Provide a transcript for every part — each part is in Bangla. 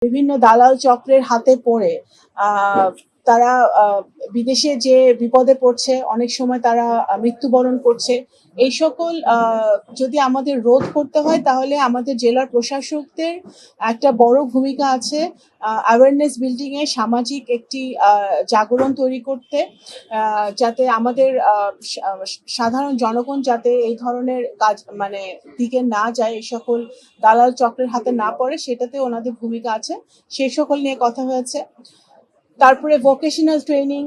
বিভিন্ন দালাল চক্রের হাতে পড়ে তারা বিদেশে যে বিপদে পড়ছে, অনেক সময় তারা মৃত্যুবরণ করছে। এই সকল যদি আমাদের রোধ করতে হয়, তাহলে আমাদের জেলার প্রশাসকদের একটা বড় ভূমিকা আছে অ্যাওয়ারনেস বিল্ডিং এ, সামাজিক একটি জাগরণ তৈরি করতে, যাতে আমাদের সাধারণ জনগণ যাতে এই ধরনের কাজ মানে দিকে না যায়, এই সকল দালাল চক্রের হাতে না পড়ে, সেটাতে ওনাদের ভূমিকা আছে। সেই সকল নিয়ে কথা হয়েছে। তারপরে ভোকেশনাল ট্রেনিং,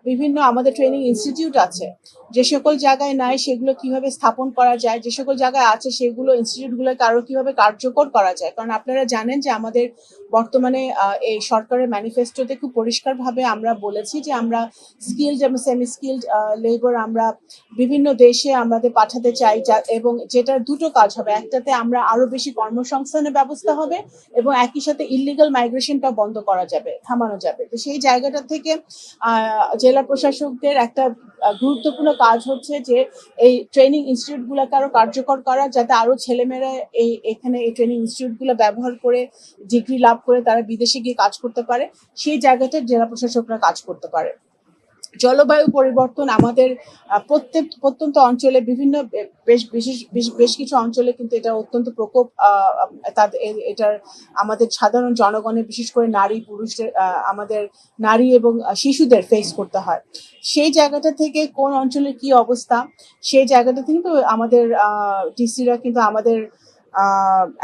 বিভিন্ন আমাদের ট্রেনিং ইনস্টিটিউট আছে, যে সকল জায়গায় নাই সেগুলো কিভাবে স্থাপন করা যায়, যে সকল জায়গায় আছে সেগুলো ইনস্টিটিউটগুলোকে আরো কিভাবে কার্যকর করা যায়। কারণ আপনারা জানেন যে আমাদের বর্তমানে এই সরকারের ম্যানিফেস্টোতে খুব পরিষ্কারভাবে আমরা বলেছি যে আমরা স্কিলড এবং সেমি স্কিলড লেবার আমরা বিভিন্ন দেশে আমাদের পাঠাতে চাই, এবং যেটার দুটো কাজ হবে, একটাতে আমরা আরো বেশি কর্মসংস্থানের ব্যবস্থা হবে এবং একই সাথে ইলিগাল মাইগ্রেশনটা বন্ধ করা যাবে, থামানো যাবে। তো সেই জায়গাটা থেকে জেলা প্রশাসকদের একটা গুরুত্বপূর্ণ কাজ হচ্ছে যে এই ট্রেনিং ইনস্টিটিউটগুলোকে আরো কার্যকর করা, যাতে আরো ছেলেমেয়েরা এখানে এই ট্রেনিং ইনস্টিটিউটগুলো ব্যবহার করে ডিগ্রি লাভ করে তারা বিদেশে গিয়ে কাজ করতে পারে। সেই জায়গাটা জেলা প্রশাসকরা কাজ করতে পারে। জলবায়ু পরিবর্তন আমাদের প্রত্যন্ত অঞ্চলে বিভিন্ন বেশ কিছু অঞ্চলে কিন্তু এটা অত্যন্ত প্রকোপ, এটার আমাদের সাধারণ জনগণের, বিশেষ করে নারী পুরুষদের, আমাদের নারী এবং শিশুদের ফেস করতে হয়। সেই জায়গাটা থেকে কোন অঞ্চলের কি অবস্থা, সেই জায়গাটা কিন্তু আমাদের ডিসিরা কিন্তু আমাদের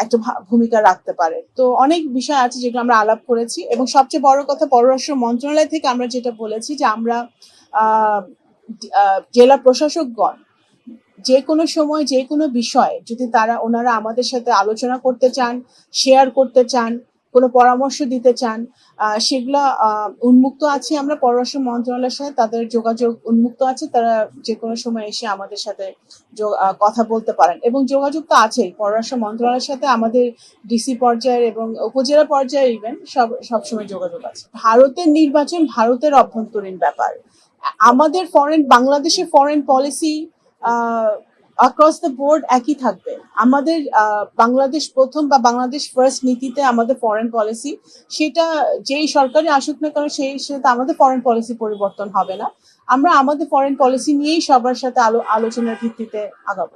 একটা ভূমিকা রাখতে পারে। তো অনেক বিষয় আছে যেগুলো আমরা আলাপ করেছি, এবং সবচেয়ে বড় কথা, পররাষ্ট্র মন্ত্রণালয় থেকে আমরা যেটা বলেছি যে আমরা জেলা প্রশাসকগণ যে কোনো সময় যে কোনো বিষয় যদি ওনারা আমাদের সাথে আলোচনা করতে চান, শেয়ার করতে চান, কোনো পরামর্শ দিতে চান, সেগুলা উন্মুক্ত আছে। আমরা পররাষ্ট্র মন্ত্রণালয়ের সাথে তাদের যোগাযোগ উন্মুক্ত আছে, তারা যে কোনো সময় এসে আমাদের সাথে কথা বলতে পারেন। এবং যোগাযোগ তো আছেই পররাষ্ট্র মন্ত্রণালয়ের সাথে, আমাদের ডিসি পর্যায়ের এবং উপজেলা পর্যায়ে ইভেন সবসময় যোগাযোগ আছে। ভারতের নির্বাচন ভারতের অভ্যন্তরীণ ব্যাপার। আমাদের বাংলাদেশের foreign policy across the board একই থাকবে। আমাদের বাংলাদেশ প্রথম বা বাংলাদেশ ফার্স্ট নীতিতে আমাদের ফরেন পলিসি, সেটা যেই সরকারই আসুক না কেন, সেটা আমাদের ফরেন পলিসি পরিবর্তন হবে না। আমরা আমাদের ফরেন পলিসি নিয়েই সবার সাথে আলোচনার ভিত্তিতে আগাবো।